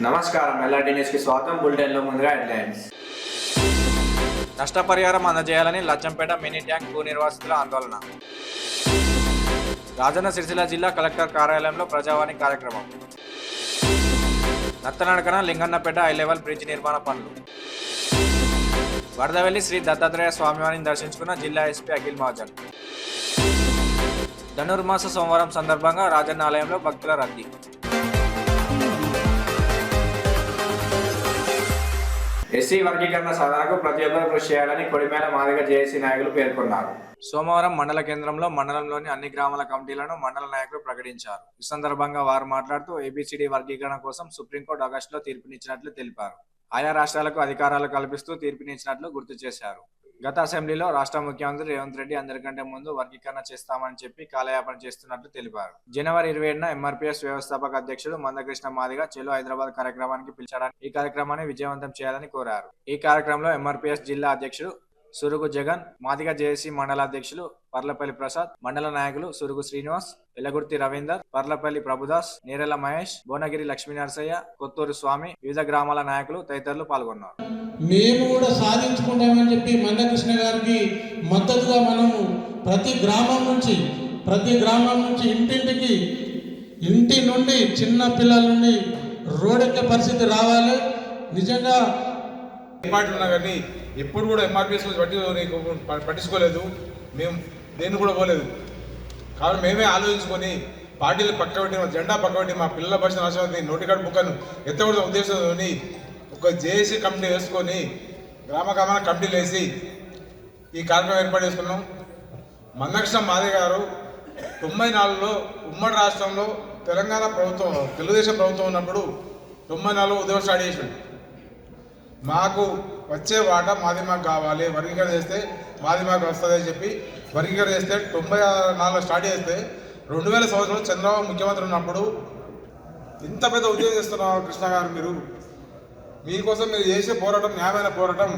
నమస్కారం ఎల్ఆర్టీ న్యూస్కి స్వాగతం. బులెటిన్లో ముందుగా హెడ్లైన్స్. నష్టపరిహారం అందజేయాలని లచ్చంపేట మినీ ట్యాంక్ భూ నిర్వాసితుల ఆందోళన. రాజన్న సిరిసిల్ల జిల్లా కలెక్టర్ కార్యాలయంలో ప్రజావాణి కార్యక్రమం. నత్తనడకన లింగన్నపేట హై లెవెల్ బ్రిడ్జ్ నిర్మాణ పనులు. వరదవెల్లి శ్రీ దత్తాత్రేయ స్వామివారిని దర్శించుకున్న జిల్లా ఎస్పీ అఖిల్ మహాజన్. ధనుర్మాస సోమవారం సందర్భంగా రాజన్న ఆలయంలో భక్తుల రద్దీ. ఎస్సీ వర్గీకరణ సాధనకు ప్రతి ఒక్కరూ కృషి చేయాలని కొడిమేల మాదిగ జేఏసీ నాయకులు పేర్కొన్నారు. సోమవారం మండల కేంద్రంలో మండలంలోని అన్ని గ్రామాల కమిటీలను మండల నాయకులు ప్రకటించారు. ఈ సందర్భంగా వారు మాట్లాడుతూ ఏబిసిడి వర్గీకరణ కోసం సుప్రీంకోర్టు ఆగస్టులో తీర్పునిచ్చినట్లు తెలిపారు. ఆయా రాష్ట్రాలకు అధికారాలు కల్పిస్తూ తీర్పునిచ్చినట్లు గుర్తు చేశారు. గత అసెంబ్లీలో రాష్ట్ర ముఖ్యమంత్రి రేవంత్ రెడ్డి అందరికంటే ముందు వర్గీకరణ చేస్తామని చెప్పి కాలయాపన చేస్తున్నట్లు తెలిపారు. జనవరి 27న ఎంఆర్పీఎస్ వ్యవస్థాపక అధ్యక్షుడు మందకృష్ణ మాదిగ చెలో హైదరాబాద్ కార్యక్రమానికి పిలిచారని, ఈ కార్యక్రమాన్ని విజయవంతం చేయాలని కోరారు. ఈ కార్యక్రమంలో ఎంఆర్పీఎస్ జిల్లా అధ్యక్షుడు సురుగు జగన్, మాదిగ జేఏసీ మండల అధ్యక్షులు పర్లపల్లి ప్రసాద్, మండల నాయకులు సురుగు శ్రీనివాస్, ఎలగుర్తి రవీందర్, పర్లపల్లి ప్రభుదాస్, నేరెల మహేష్, భువనగిరి లక్ష్మీనరసయ్య, కొత్తూరు స్వామి, వివిధ గ్రామాల నాయకులు తదితరులు పాల్గొన్నారు. మేము కూడా సాధించుకుంటామని చెప్పి మందకృష్ణ గారికి మద్దతుగా మనము ప్రతి గ్రామం నుంచి ఇంటి నుండి చిన్న పిల్లల నుండి రోడ్డెక్కే పరిస్థితి రావాలి. నిజంగా ఉన్నా కానీ ఎప్పుడు కూడా ఎంఆర్పీఎస్ పట్టించుకోలేదు. మేము దేన్ని కూడా పోలేదు. కాబట్టి మేమే ఆలోచించుకొని పార్టీలు పక్కబెట్టి, జెండా పక్కబెట్టి మా పిల్లల భవిష్యత్ నాశనం నోటికాడు బుక్కను ఎత్తకూడదు ఉద్దేశంతో ఒక జేఏసీ కమిటీ వేసుకొని గ్రామ కమిటీలు వేసి ఈ కార్యక్రమం ఏర్పాటు చేసుకున్నాం. మందకృష్ణ మాదిగ గారు 94లో ఉమ్మడి రాష్ట్రంలో తెలంగాణ ప్రభుత్వం, తెలుగుదేశం ప్రభుత్వం ఉన్నప్పుడు 94లో ఉద్యమం స్టార్ట్ చేసాడు. మాకు వచ్చే వాటా మాది మాకు కావాలి, వర్గీకరణ చేస్తే మాది మాకు వస్తుందని చెప్పి వర్గీకరణ చేస్తే 94లో స్టార్ట్ చేస్తే 2000 సంవత్సరంలో చంద్రబాబు ముఖ్యమంత్రి ఉన్నప్పుడు ఇంత పెద్ద ఉద్యోగం చేస్తున్నారు కృష్ణ గారు, మీకోసం మీరు చేసే పోరాటం న్యాయమైన పోరాటం.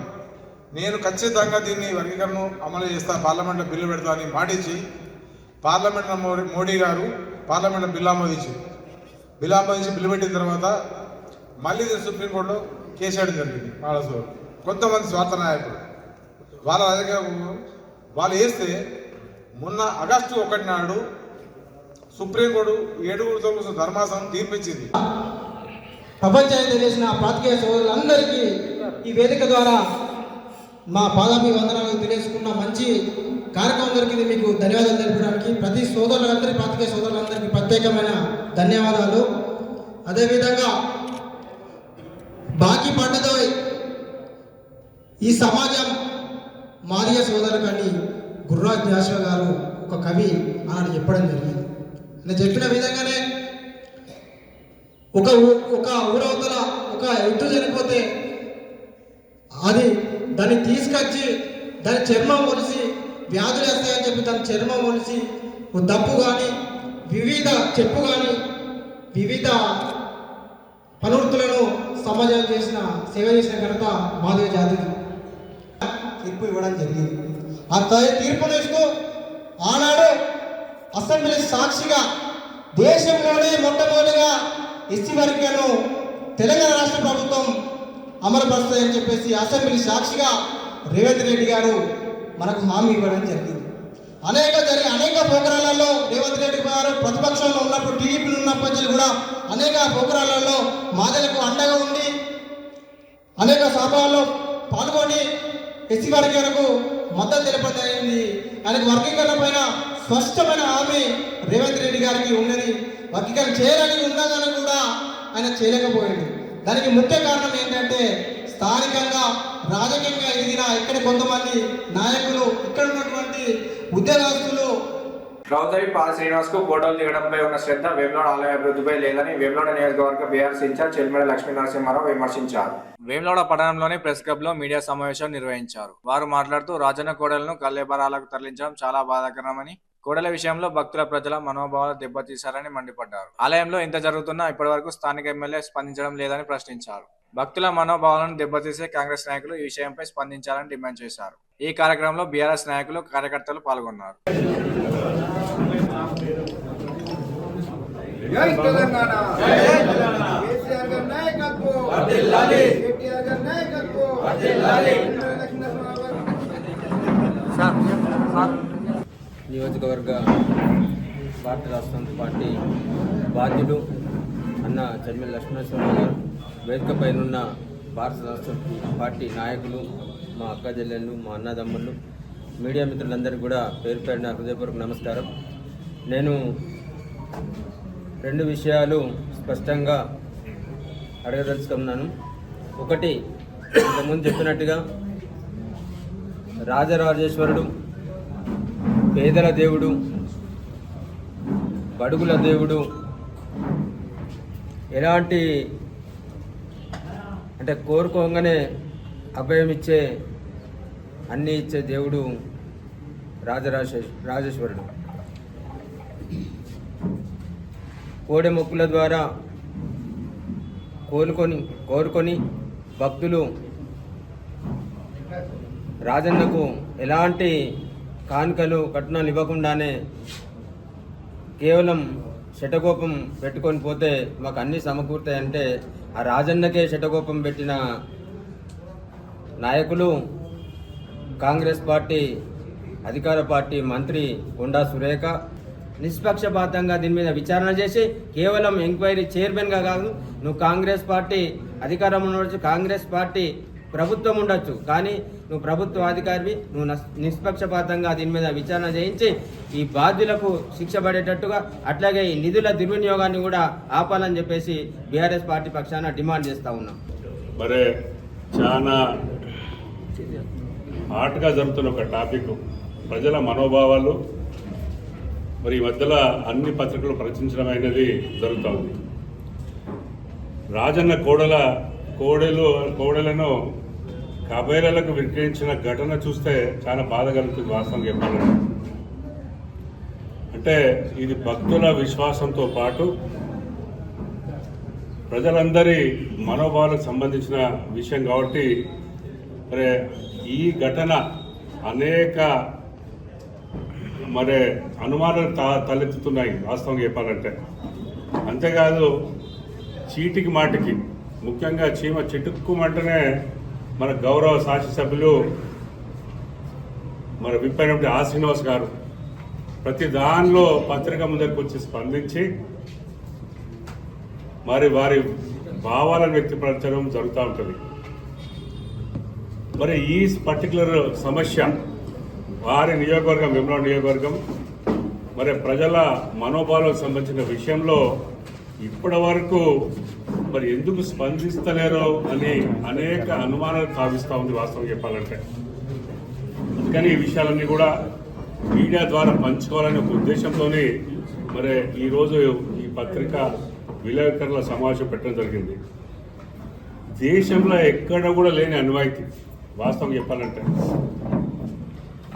నేను ఖచ్చితంగా దీన్ని వర్గీకరణ అమలు చేస్తాను, పార్లమెంట్లో బిల్లు పెడతా అని మాటించి పార్లమెంట్లో మోడీ గారు పార్లమెంట్లో బిల్లు ఆమోదించి బిల్లు పెట్టిన తర్వాత మళ్ళీ సుప్రీంకోర్టులో కేసు వేయడం జరిగింది. కొంతమంది స్వార్థ నాయకులు వాళ్ళ వాళ్ళు వేస్తే మొన్న ఆగస్టు 1 నాడు సుప్రీంకోర్టు 7 ధర్మాసనం తీర్పిచ్చింది. ప్రపంచానికి తెలిసిన పాత్రికేయ సోదరులందరికీ ఈ వేదిక ద్వారా మా పాదాభివందనాలు తెలియజేసుకున్న మంచి కార్యక్రమం దొరికింది. మీకు ధన్యవాదాలు తెలపడానికి ప్రతి సోదరులందరికీ, పాత్రికేయ సోదరులందరికీ ప్రత్యేకమైన ధన్యవాదాలు. అదేవిధంగా బాకీ పడ్డదో ఈ సమాజం మాదిగ సోదరులు కానీ గుర్రాజ్ జాషువా గారు ఒక కవి ఆనాడు చెప్పడం జరిగింది. నేను చెప్పిన విధంగానే ఒక ఊరవతల ఒక ఎద్దు చనిపోతే దాన్ని తీసుకొచ్చి దాని చర్మం ఒలిసి వ్యాధులు వేస్తాయని చెప్పి దాని చర్మం ఒలిసి దప్పు కానీ చెప్పు కానీ వివిధ పనివృత్తులను సమాజం సేవ చేసిన ఘనత మాదిగ జాతికి తీర్పు ఇవ్వడం జరిగింది. ఆ తీర్పును ఇస్తూ ఆనాడు అసెంబ్లీ సాక్షిగా దేశంలోనే మొట్టమొదటిగా ఎస్సీ వర్గీకరణను తెలంగాణ రాష్ట్ర ప్రభుత్వం అమలుపరుస్తుందని చెప్పేసి అసెంబ్లీ సాక్షిగా రేవంత్ రెడ్డి గారు మనకు హామీ ఇవ్వడం జరిగింది. అనేక ప్రోగ్రాలలో రేవంత్ రెడ్డి గారు ప్రతిపక్షంలో ఉన్నప్పుడు, టీడీపీలు ఉన్నప్పటి కూడా అనేక ప్రోగ్రాలలో మాదిగలకు అండగా ఉండి అనేక సభల్లో పాల్గొని ఎస్సీ వర్గీకరణకు మద్దతు తెలపడం జరిగింది. ఆయనకు వర్గీకరణ పైన స్పష్టమైన హామీ రేవంత్ రెడ్డి గారికి ఉన్నది. వర్గీకరణ చేయాలని ఉన్నదని కూడా ఆయన చేయలేకపోయాడు. దానికి ముఖ్య కారణం ఏంటంటే స్థానికంగా రాజకీయంగా ఎదిగిన ఇక్కడ కొంతమంది నాయకులు, ఇక్కడ ఉన్నటువంటి ఉద్యోగస్తులు రౌదరి పాల్ శ్రీనివాస్ కు ఫోటోలు దిగడంపై ఉన్న శ్రద్ధ వేములవాడ ఆలయ అభివృద్ధిపై లేదని వేములవాడ నియోజకవర్గ బీఆర్ఎస్ ఇన్ఛార్జ్ చెల్మడ లక్ష్మీ నరసింహారావు విమర్శించారు. వేములవాడ పట్టణంలోని ప్రెస్ క్లబ్ లో మీడియా సమావేశం నిర్వహించారు. వారు మాట్లాడుతూ రాజన్న కోడలను కల్లేబరాలకు తరలించడం చాలా బాధాకరమని, కోడల విషయంలో భక్తుల ప్రజల మనోభావాలు దెబ్బతీశారని మండిపడ్డారు. ఆలయంలో ఇంత జరుగుతున్నా ఇప్పటివరకు స్థానిక ఎమ్మెల్యే స్పందించడం లేదని ప్రశ్నించారు. భక్తుల మనోభావాలను దెబ్బతీసే కాంగ్రెస్ నాయకులు ఈ విషయంపై స్పందించాలని డిమాండ్ చేశారు. ఈ కార్యక్రమంలో బీఆర్ఎస్ నాయకులు, కార్యకర్తలు పాల్గొన్నారు. జై తెలంగాణ. కేసీఆర్ గారి నాయకత్వం. కేటీఆర్ గారి నాయకత్వం. నియోజకవర్గ భారత రాష్ట్ర సమితి పార్టీ బాధ్యులు అన్న చర్మిల లక్ష్మణస్వామి గారు, వేదిక పైనున్న భారత రాష్ట్ర పార్టీ నాయకులు, మా అక్క చెల్లెళ్ళు, మా అన్నదమ్ముళ్ళు, మీడియా మిత్రులందరికీ కూడా పేరు పేరున హృదయపూర్వక నమస్కారం. నేను 2 విషయాలు స్పష్టంగా అడగదలుచుకున్నాను. ఒకటి, ఇంతకుముందు చెప్పినట్టుగా రాజరాజేశ్వరుడు, పేదల దేవుడు, బడుగుల దేవుడు, ఎలాంటి అంటే కోరుకోగానే అభయం ఇచ్చే, అన్నీ ఇచ్చే దేవుడు రాజేశ్వరుడు. కోడె మొక్కుల ద్వారా కోరుకొని భక్తులు రాజన్నకు ఎలాంటి కానుకలు కట్నాలు ఇవ్వకుండానే కేవలం శటకోపం పెట్టుకొని పోతే మాకు అన్నీ సమకూరుతాయంటే ఆ రాజన్నకే శటకోపం పెట్టిన నాయకులు కాంగ్రెస్ పార్టీ అధికార పార్టీ మంత్రి కొండా సురేఖ. నిష్పక్షపాతంగా దీని మీద విచారణ చేసి కేవలం ఎంక్వైరీ చైర్మన్గా కాదు, నువ్వు కాంగ్రెస్ పార్టీ అధికారంలో ఉండొచ్చు, కాంగ్రెస్ పార్టీ ప్రభుత్వం ఉండొచ్చు, కానీ నువ్వు ప్రభుత్వ అధికారివి, నువ్వు నిష్పక్షపాతంగా దీని మీద విచారణ చేయించి ఈ బాధ్యులకు శిక్ష పడేటట్టుగా, అట్లాగే ఈ నిధుల దుర్వినియోగాన్ని కూడా ఆపాలని చెప్పేసి బీఆర్ఎస్ పార్టీ పక్షాన డిమాండ్ చేస్తూ ఉన్నాం. మరి చాలా హాట్గా జరుగుతున్న ఒక టాపిక్ ప్రజల మనోభావాలు. మరి ఈ మధ్యలో అన్ని పత్రికలు ప్రచురించడం అనేది జరుగుతూ ఉంది. రాజన్న కోడెలను కబైరాలకు విక్రయించిన ఘటన చూస్తే చాలా బాధ కలుగుతుంది వాస్తవం చెప్పాలంటే. అంటే ఇది భక్తుల విశ్వాసంతో పాటు ప్రజలందరి మనోభావాలకు సంబంధించిన విషయం కాబట్టి మరి ఈ ఘటన అనేక మరి అనుమానాలు తలెత్తుతున్నాయి వాస్తవం చెప్పాలంటే. అంతేకాదు చీటికి మాటికి, ముఖ్యంగా చీమ చిటుక్కుమంటేనే మన గౌరవ శాసనసభ్యులు మన విప్పైనటువంటి ఆ శ్రీనివాస్ గారు ప్రతి దానిలో పత్రిక ముందరికి వచ్చి స్పందించి మరి వారి భావాలను వ్యక్తపరచడం జరుగుతూ ఉంటుంది. మరి ఈ పర్టికులర్ సమస్య వారి నియోజకవర్గం, వేములవాడ నియోజకవర్గం, మరి ప్రజల మనోభావాలకు సంబంధించిన విషయంలో ఇప్పటి వరకు మరి ఎందుకు స్పందిస్తలేరో అని అనేక అనుమానాలు తావిస్తూ ఉంది వాస్తవం చెప్పాలంటే. అందుకని ఈ విషయాలన్నీ కూడా మీడియా ద్వారా పంచుకోవాలనే ఒక ఉద్దేశంతోనే మరి ఈరోజు ఈ పత్రిక విలేకరుల సమావేశం పెట్టడం జరిగింది. దేశంలో ఎక్కడ కూడా లేని అన్వాయితీ వాస్తవం చెప్పాలంటే.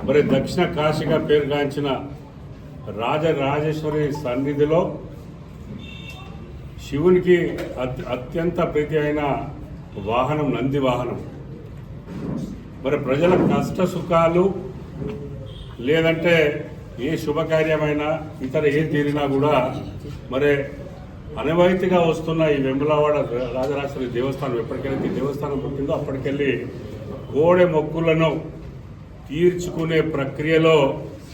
మరి దక్షిణ కాశీగా పేరుగాంచిన రాజరాజేశ్వరి సన్నిధిలో శివునికి అత్యంత ప్రీతి అయిన వాహనం నంది వాహనం. మరి ప్రజల కష్ట సుఖాలు లేదంటే ఏ శుభకార్యమైనా ఇతర ఏ తీరినా కూడా మరి అనవాయితీగా వస్తున్న ఈ వేములవాడ రాజరాజేశ్వరి దేవస్థానం ఎప్పటికైతే దేవస్థానం పుట్టిందో అప్పటికెళ్ళి కోడె మొక్కులను తీర్చుకునే ప్రక్రియలో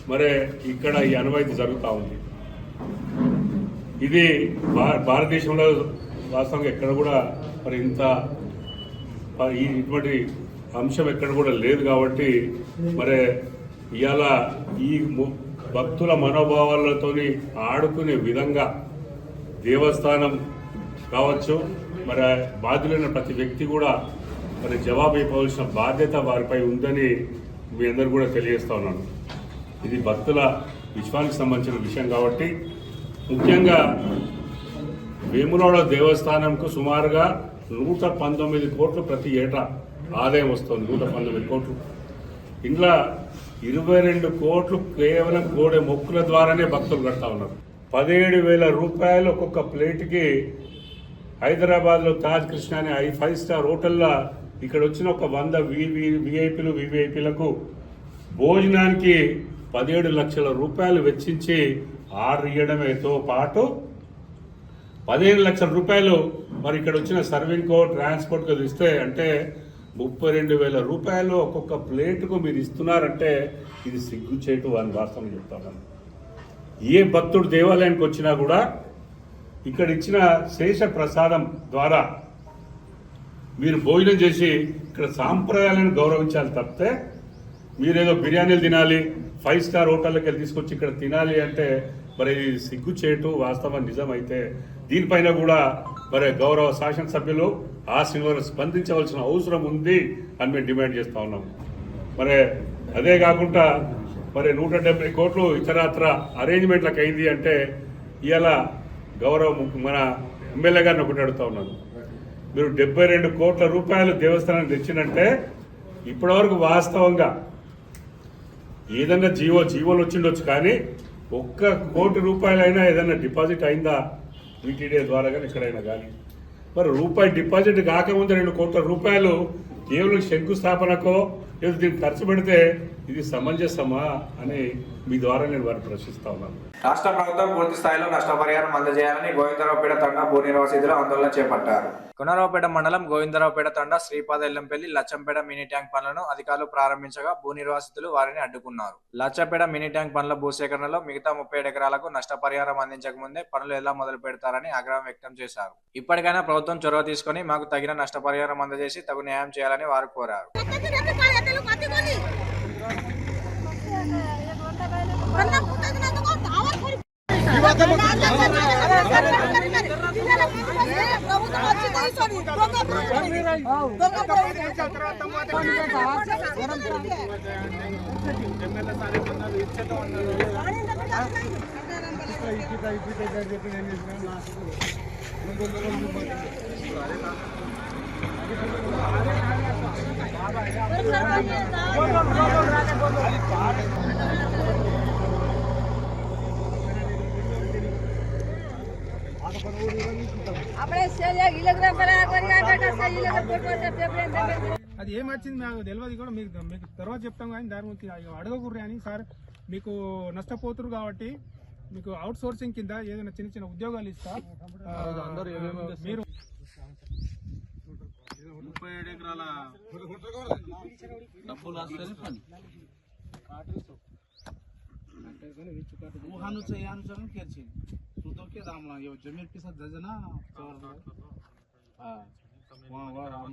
మరి ఇక్కడ ఈ అనువాయితీ జరుగుతూ ఉంది. ఇది భారతదేశంలో వాస్తవంగా ఎక్కడ కూడా మరి ఇంత ఇటువంటి అంశం ఎక్కడ కూడా లేదు కాబట్టి మరి ఇవాళ ఈ భక్తుల మనోభావాలతోని ఆడుకునే విధంగా దేవస్థానం కావచ్చు, మరి బాధ్యులైన ప్రతి వ్యక్తి కూడా మరి జవాబు ఇవ్వవలసిన బాధ్యత వారిపై ఉందని మీ అందరూ కూడా తెలియజేస్తా ఉన్నాను. ఇది భక్తుల విశ్వానికి సంబంధించిన విషయం కాబట్టి ముఖ్యంగా వేములవాడ దేవస్థానంకు సుమారుగా 119 కోట్లు ప్రతి ఏటా ఆదాయం వస్తుంది. 119 కోట్లు. ఇంట్లో 22 కోట్లు కేవలం కోడె మొక్కుల ద్వారానే భక్తులు కడతా ఉన్నారు. 17,000 రూపాయలు ఒక్కొక్క ప్లేట్కి. హైదరాబాద్లో తాజ్ కృష్ణ అనే 5 స్టార్ హోటల్లో ఇక్కడ వచ్చిన ఒక 100 వివిఐపీలకు భోజనానికి 17 లక్షల రూపాయలు వెచ్చించి ఆర్డర్ ఇవ్వడంతో పాటు 15 లక్షల రూపాయలు మరి ఇక్కడ వచ్చిన సర్వింగ్కో ట్రాన్స్పోర్ట్కో ఇస్తే అంటే 32,000 రూపాయలు ఒక్కొక్క ప్లేటుకు మీరు ఇస్తున్నారంటే ఇది సిగ్గు చేయటం అని వాస్తవం చెప్తాను. ఏ భక్తుడు దేవాలయానికి వచ్చినా కూడా ఇక్కడ ఇచ్చిన శేష ప్రసాదం ద్వారా మీరు భోజనం చేసి ఇక్కడ సాంప్రదాయాలను గౌరవించాలి తప్పితే మీరేదో బిర్యానీలు తినాలి 5 స్టార్ హోటల్కి వెళ్ళి తీసుకొచ్చి ఇక్కడ తినాలి అంటే మరి సిగ్గు చేయటం వాస్తవం నిజమైతే దీనిపైన కూడా మరి గౌరవ శాసనసభ్యులు ఆ శ్రీనివారు స్పందించవలసిన అవసరం ఉంది అని మేము డిమాండ్ చేస్తూ ఉన్నాము. మరి అదే కాకుండా మరి 170 కోట్లు ఇతరత్ర అరేంజ్మెంట్లకు అయింది అంటే ఇవాళ గౌరవ మన ఎమ్మెల్యే గారిని ఒకటి అడుగుతా ఉన్నాను. మీరు 72 కోట్ల రూపాయలు దేవస్థానానికి తెచ్చినంటే ఇప్పటివరకు వాస్తవంగా ఏదన్నా జీవోలు వచ్చిండొచ్చు, కానీ 1 కోటి రూపాయలైనా ఏదైనా డిపాజిట్ అయిందా టీటీడీ ద్వారా కానీ ఎక్కడైనా కానీ? మరి రూపాయి డిపాజిట్ కాకముందు 2 కోట్ల రూపాయలు కేవలం శంకుస్థాపనకో ఏదో దీనికి ఖర్చు పెడితే ఇది సమంజసమా అని మీ ద్వారా నేను వారిని ప్రశ్నిస్తా ఉన్నాను. రాష్ట్ర ప్రభుత్వం పూర్తి స్థాయిలో నష్టపరిహారం అందజేయాలని గోవిందరావుపేట తండా భూ నిర్వాసితులు ఆందోళన చేపట్టారు. కొనరావుపేట మండలం గోవిందరావుపేట తండా శ్రీపాద ఎల్లంపల్లి లచ్చంపేట మినీ ట్యాంక్ పనులను అధికారులు ప్రారంభించగా భూ నిర్వాసితులు వారిని అడ్డుకున్నారు. లచ్చంపేట మినీ ట్యాంక్ పనుల భూసేకరణలో మిగతా 37 ఎకరాలకు నష్టపరిహారం అందించక ముందే పనులు ఎలా మొదలు పెడతారని ఆగ్రహం వ్యక్తం చేశారు. ఇప్పటికైనా ప్రభుత్వం చొరవ తీసుకుని మాకు తగిన నష్టపరిహారం అందజేసి తగు న్యాయం చేయాలని వారు కోరారు. అది ఏమొచ్చింది నాకు తెలియదు కూడా, మీకు తర్వాత చెప్తాం. కానీ దాని గురించి అడగకూడదు అని సార్, మీకు నష్టపోతురు కాబట్టి మీకు అవుట్ సోర్సింగ్ కింద ఏదైనా చిన్న చిన్న ఉద్యోగాలు ఇస్తా. మీరు 37 ఎకరాల డబ్బులు जमीन के साथ दजना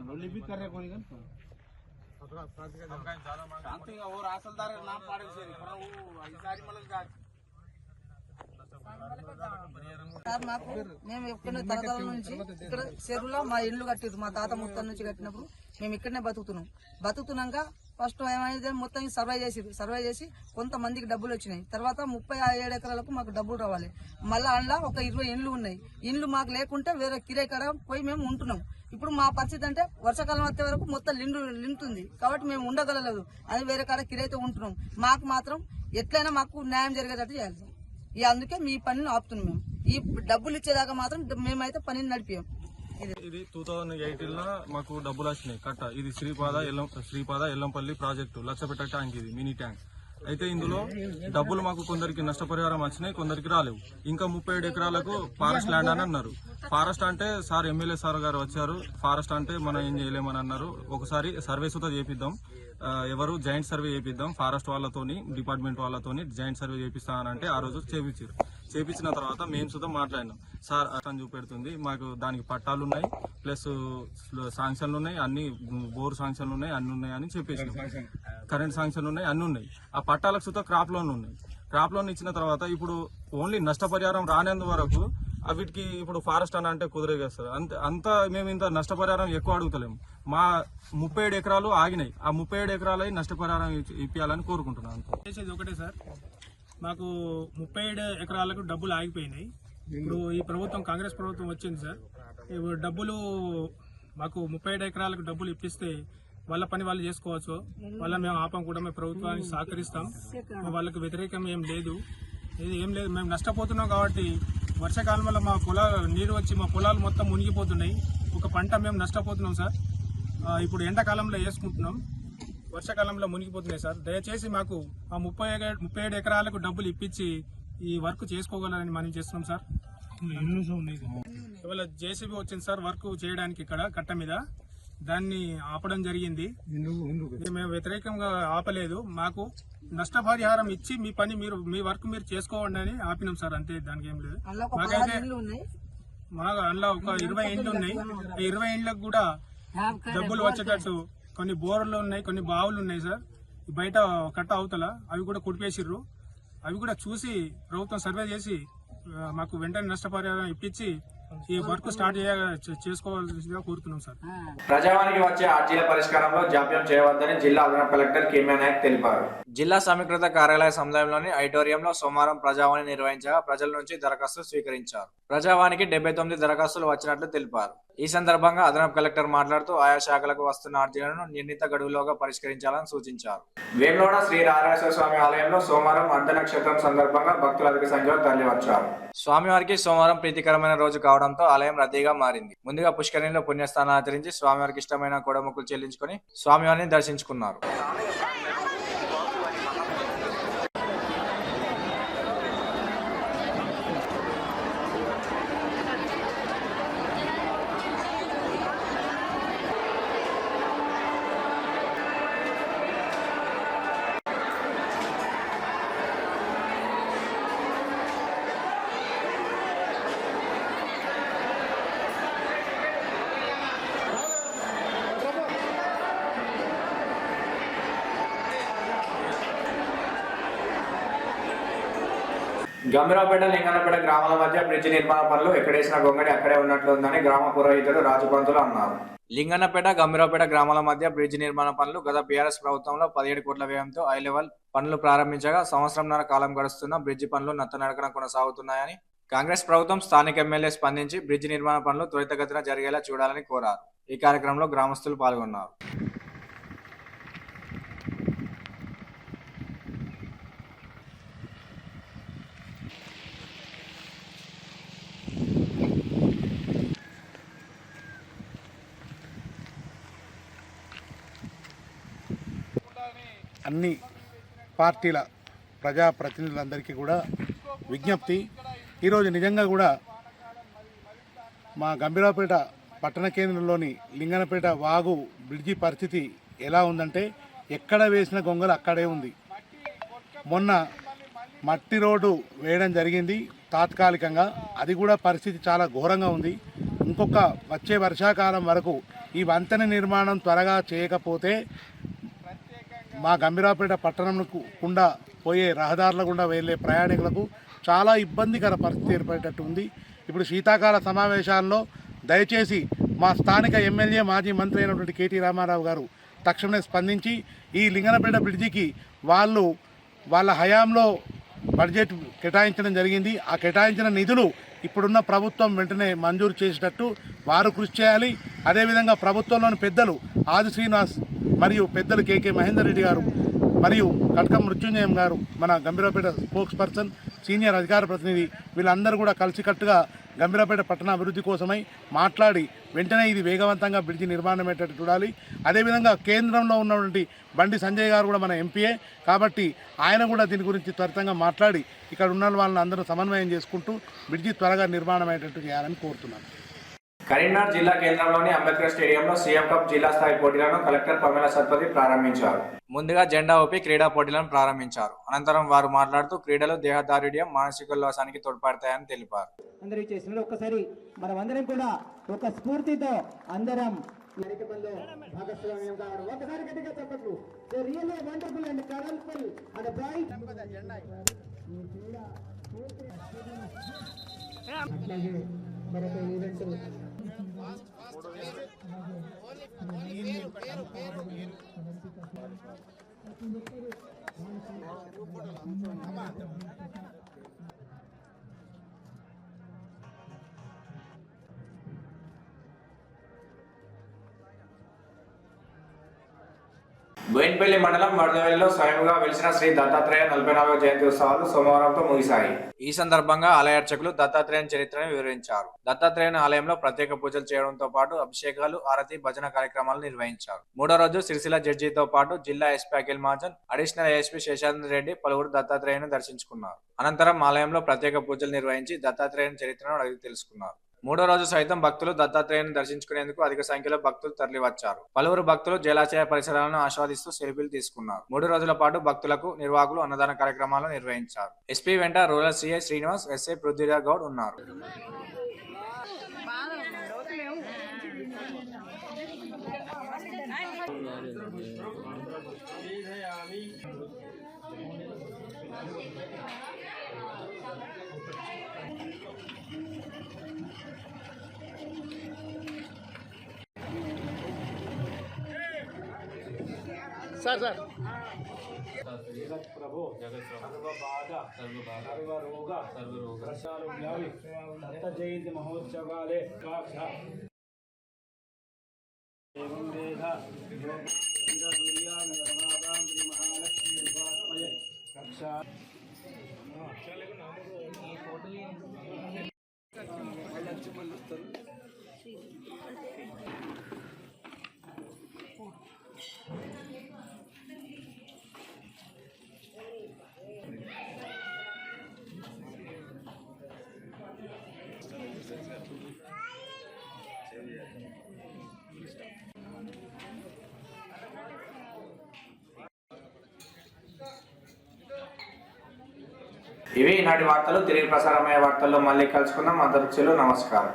रोली भी कर रहे कोई गन शांति और असलदार नाम पाड़े से पर वो अधिकारी मतलब का సార్ మాకు మేము ఎక్కడనే తరతరాల నుంచి ఇక్కడ చెరువులో మా ఇల్లు కట్టిరు. మా తాత ముత్తాల నుంచి కట్టినప్పుడు మేము ఇక్కడనే బతుకుతున్నాక ఫస్ట్ ఏమైంది మొత్తం సర్వే చేసి కొంతమందికి డబ్బులు వచ్చినాయి. తర్వాత 37 ఎకరాలకు మాకు డబ్బులు రావాలి. మళ్ళీ అందులో ఒక 20 ఇండ్లు ఉన్నాయి. ఇండ్లు మాకు లేకుంటే వేరే కిరాయి కాడ పోయి మేము ఉంటున్నాం. ఇప్పుడు మా పరిస్థితి అంటే వర్షాకాలం వచ్చే వరకు మొత్తం లింటుంది కాబట్టి మేము ఉండగలలేదు. అది వేరే కాడ కిరాయితో ఉంటున్నాం. మాకు మాత్రం ఎట్లయినా మాకు న్యాయం జరిగేటట్టు చేయాలి. అందుకే మీ పనిని ఆపుతున్నాం. మేము ఈ డబ్బులు ఇచ్చేదాకా మాత్రం మేమైతే పనిని నడిపాం. ఇది 2018 మాకు డబ్బులు వచ్చినాయి కట్ట. ఇది శ్రీపాద ఎల్లంపల్లి ప్రాజెక్టు లచ్చపేట ట్యాంక్, ఇది మినీ ట్యాంక్. అయితే ఇందులో డబ్బులు మాకు కొందరికి నష్టపరిహారం వచ్చినాయి, కొందరికి రాలేవు. ఇంకా 37 ఎకరాలకు ఫారెస్ట్ ల్యాండ్ అని అన్నారు. ఫారెస్ట్ అంటే సార్ ఎమ్మెల్యే సార్ గారు వచ్చారు. ఫారెస్ట్ అంటే మనం ఏం చేయలేమని అన్నారు. ఒకసారి సర్వే సుతా చేపిద్దాం, ఎవరు జాయింట్ సర్వే చేపిద్దాం, ఫారెస్ట్ వాళ్ళతోని డిపార్ట్మెంట్ వాళ్ళతోని జాయింట్ సర్వే చేపిస్తానంటే ఆ రోజు చేపించిన తర్వాత మేము సుతా మాట్లాడినాం. సార్ అని చూపెడుతుంది, మాకు దానికి పట్టాలు ఉన్నాయి, ప్లస్ శాంక్షన్లు ఉన్నాయి, అన్ని బోర్ శాంక్షన్లు ఉన్నాయి, అన్ని ఉన్నాయి అని చెప్పేసినాం. కరెంట్ శాంక్షన్లు ఉన్నాయి, అన్ని ఉన్నాయి. ఆ పట్టాలకు సుతా క్రాప్ లోన్ ఉన్నాయి. క్రాప్ లోన్ ఇచ్చిన తర్వాత ఇప్పుడు ఓన్లీ నష్టపరిహారం రానందు వరకు వీటికి ఇప్పుడు ఫారెస్ట్ అని అంటే కుదిరేస్తారు. అంతా మేము ఇంత నష్టపరిహారం ఎక్కువ అడుగుతలేము. మా 37 ఎకరాలు ఆగినాయి. ఆ 37 ఎకరాలై నష్టపరిహారం ఇప్పించాలని కోరుకుంటున్నాను. చేసేది ఒకటే సార్, మాకు 37 ఎకరాలకు డబ్బులు ఆగిపోయినాయి. ఇప్పుడు ఈ ప్రభుత్వం కాంగ్రెస్ ప్రభుత్వం వచ్చింది సార్. ఇప్పుడు డబ్బులు మాకు 37 ఎకరాలకు డబ్బులు ఇప్పిస్తే వాళ్ళ పని వాళ్ళు చేసుకోవచ్చు. వాళ్ళ మేము ఆపం కూడా, మేము ప్రభుత్వానికి సహకరిస్తాం. వాళ్ళకి వ్యతిరేకం ఏం లేదు. మేము నష్టపోతున్నాం కాబట్టి వర్షాకాలంలో మా నీరు వచ్చి మా పొలాలు మొత్తం మునిగిపోతున్నాయి. ఒక పంట మేము నష్టపోతున్నాం సార్. ఇప్పుడు ఎండాకాలంలో వేసుకుంటున్నాం, వర్షాకాలంలో మునిగిపోతున్నాయి సార్. దయచేసి మాకు ఆ 37 ఎకరాలకు డబ్బులు ఇప్పించి ఈ వర్క్ చేసుకోగలరని మనం చేస్తున్నాం సార్. ఇవాళ జేసీబీ వచ్చింది సార్ వర్క్ చేయడానికి ఇక్కడ కట్ట మీద. దాన్ని ఆపడం జరిగింది. మేము వ్యతిరేకంగా ఆపలేదు. మాకు నష్టపరిహారం ఇచ్చి మీ పని మీ వర్క్ మీరు చేసుకోండి అని ఆపినాం సార్, అంతే. దానికి ఏం లేదు. మాకైతే అందులో ఒక 20 ఇండ్లు ఉన్నాయి. 20 ఇండ్లకు కూడా డబ్బులు వచ్చేటట్టు కొన్ని బోర్లు ఉన్నాయి, కొన్ని బావులు ఉన్నాయి సార్. బయట కట్ట అవతల అవి కూడా కుడిపేసిర్రు. అవి కూడా చూసి ప్రభుత్వం సర్వే చేసి మాకు వెంటనే నష్టపరిహారం ఇప్పించి ఈ వర్క్ స్టార్ట్ చేసుకోవాల్సిందిగా కోరుతున్నాం సార్. ప్రజావానికి వచ్చే అర్జీల పరిష్కారంలో జాప్యం చేయవద్దని జిల్లా అదనపు కలెక్టర్ కెమ్యా నాయక్ తెలిపారు. జిల్లా సమీకృత కార్యాలయ సముదాయంలోని ఆడిటోరియంలో సోమవారం ప్రజావాణి నిర్వహించగా ప్రజల నుంచి దరఖాస్తులు స్వీకరించారు. ప్రజావానికి 79 దరఖాస్తులు వచ్చినట్లు తెలిపారు. ఈ సందర్భంగా అదనపు కలెక్టర్ మాట్లాడుతూ ఆయా శాఖలకు వస్తున్న అర్జీలను నిర్ణీత గడువులోగా పరిష్కరించాలని సూచించారు. వేములవాడ శ్రీ రాజరాజేశ్వర స్వామి ఆలయంలో సోమవారం అర్ధ నక్షత్రం సందర్భంగా భక్తులు అధిక సంఖ్యలో తరలివచ్చారు. స్వామివారికి సోమవారం ప్రీతికరమైన రోజు కావడంతో ఆలయం రద్దీగా మారింది. ముందుగా పుష్కరిణిలో పుణ్యస్థానం ఆచరించి స్వామివారికి ఇష్టమైన కోడముక్కులు చెల్లించుకుని స్వామివారిని దర్శించుకున్నారు. గంభీరావుపేట లింగన్నపేట గ్రామాల మధ్య బ్రిడ్జి నిర్మాణ పనులు ఎక్కడేసిన గొంగడి అక్కడే ఉన్నట్లు ఉందని గ్రామ పురోహితుడు రాజుపంతులు అన్నారు. లింగన్నపేట గంభీరావుపేట గ్రామాల మధ్య బ్రిడ్జి నిర్మాణ పనులు గత బీఆర్ఎస్ ప్రభుత్వంలో 17 కోట్ల వ్యయంతో హై లెవెల్ పనులు ప్రారంభించగా సంవత్సరంన్నర కాలం గడుస్తున్న బ్రిడ్జి పనులు నత్తనడకన కొనసాగుతున్నాయని కాంగ్రెస్ ప్రభుత్వం స్థానిక ఎమ్మెల్యే స్పందించి బ్రిడ్జి నిర్మాణ పనులు త్వరితగతిన జరిగేలా చూడాలని కోరారు. ఈ కార్యక్రమంలో గ్రామస్తులు పాల్గొన్నారు. అన్ని పార్టీల ప్రజాప్రతినిధులందరికీ కూడా విజ్ఞప్తి. ఈరోజు నిజంగా కూడా మా గంభీరావుపేట పట్టణ కేంద్రంలోని లింగనపేట వాగు బ్రిడ్జి పరిస్థితి ఎలా ఉందంటే ఎక్కడ వేసిన గొంగలు అక్కడే ఉంది. మొన్న మట్టి రోడ్డు వేయడం జరిగింది తాత్కాలికంగా, అది కూడా పరిస్థితి చాలా ఘోరంగా ఉంది. ఇంకొక వచ్చే వర్షాకాలం వరకు ఈ వంతెన నిర్మాణం త్వరగా చేయకపోతే మా గంభీరావుపేట పట్టణంకు గుండా పోయే రహదారుల గుండా వెళ్ళే ప్రయాణికులకు చాలా ఇబ్బందికర పరిస్థితి ఏర్పడేటట్టు ఉంది. ఇప్పుడు శీతాకాల సమావేశాల్లో దయచేసి మా స్థానిక ఎమ్మెల్యే మాజీ మంత్రి అయినటువంటి కేటీ రామారావు గారు తక్షణమే స్పందించి ఈ లింగనపేట బ్రిడ్జికి వాళ్ళ హయాంలో బడ్జెట్ కేటాయించడం జరిగింది. ఆ కేటాయించిన నిధులు ఇప్పుడున్న ప్రభుత్వం వెంటనే మంజూరు చేసేటట్టు వారు కృషి చేయాలి. అదేవిధంగా ప్రభుత్వంలోని పెద్దలు ఆది శ్రీనివాస్ మరియు పెద్దలు కేకే మహేందర్ రెడ్డి గారు మరియు కటకం మృత్యుంజయం గారు, మన గంభీరావుపేట స్పోక్స్ పర్సన్, సీనియర్ అధికార ప్రతినిధి, వీళ్ళందరూ కూడా కలిసికట్టుగా గంభీరావుపేట పట్టణ అభివృద్ధి కోసమై మాట్లాడి వెంటనే ఇది వేగవంతంగా బ్రిడ్జి నిర్మాణం అయ్యేటట్టు చూడాలి. అదేవిధంగా కేంద్రంలో ఉన్నటువంటి బండి సంజయ్ గారు కూడా మన ఎంపీఏ కాబట్టి ఆయన కూడా దీని గురించి త్వరితంగా మాట్లాడి ఇక్కడ ఉన్న వాళ్ళని అందరూ సమన్వయం చేసుకుంటూ బ్రిడ్జి త్వరగా నిర్మాణం అయ్యేటట్టు చేయాలని కోరుతున్నాను. కరీంనగర్ జిల్లా కేంద్రంలోని అంబేద్కర్ స్టేడియంలో సీఎం కప్ జిల్లా స్థాయి పోటీలను కలెక్టర్ పమేల సత్పతి ప్రారంభించారు. ముందుగా జెండా ఊపి క్రీడా పోటీలను ప్రారంభించారు. అనంతరం వారు మాట్లాడుతూ క్రీడలు దేహదారుఢ్యం, మానసికోల్లాసానికి తోడ్పడతాయని తెలిపారు. అందరూ చేసిన ఒక్కసారి మనం అందరం కూడా ఒక స్ఫూర్తితో అందరం కార్యక్రమంలో భాగస్వామ్యం కావడం. ఒకసారి గట్టిగా చెప్పట్లు. They really wonderful and colourful and bright. అట్లాగే మరొక ఈవెంట్ బోయిన్పల్లి మండలం వడదవెల్లిలో స్వయంగా వెలిసిన శ్రీ దత్తాత్రేయ 44వ జయంతి ఉత్సవాలు సోమవారంతో ముగిశాయి. ఈ సందర్భంగా ఆలయ అర్చకులు దత్తాత్రేయుని చరిత్రను వివరించారు. దత్తాత్రేయుని ఆలయంలో ప్రత్యేక పూజలు చేయడంతో పాటు అభిషేకాలు, ఆరతి, భజన కార్యక్రమాలు నిర్వహించారు. మూడో రోజు సిరిసిల్ల జడ్జితో పాటు జిల్లా SP Akhil Mahajan, additional SP Seshananda Reddy పలువురు దత్తాత్రేయుని దర్శించుకున్నారు. అనంతరం ఆలయంలో ప్రత్యేక పూజలు నిర్వహించి దత్తాత్రేయుని చరిత్రను అడిగి తెలుసుకున్నారు. మూడో రోజు సైతం భక్తులు దత్తాత్రేయుని దర్శించుకునేందుకు అధిక సంఖ్యలో భక్తులు తరలివచ్చారు. పలువురు భక్తులు జలాశయ పరిసరాలను ఆస్వాదిస్తూ సెల్ఫీలు తీసుకున్నారు. 3 రోజుల పాటు భక్తులకు నిర్వాహకులు అన్నదాన కార్యక్రమాలు నిర్వహించారు. ఎస్పీ వెంట rural CI Srinivas, SI Prithviraj Goud ఉన్నారు. సార్ ప్రభు సర్వబాధ సర్వరోగ ప్రసాలు వ్యాధి దత్త జయంతి మహోత్సవాలే ఏవం వేద మహాలక్ష్మి రక్షా ఇవి ఈనాటి వార్తలు. తిరిగి ప్రసారమయ్యే వార్తల్లో మళ్ళీ కలుసుకుందాం. అందరికీ నమస్కారం.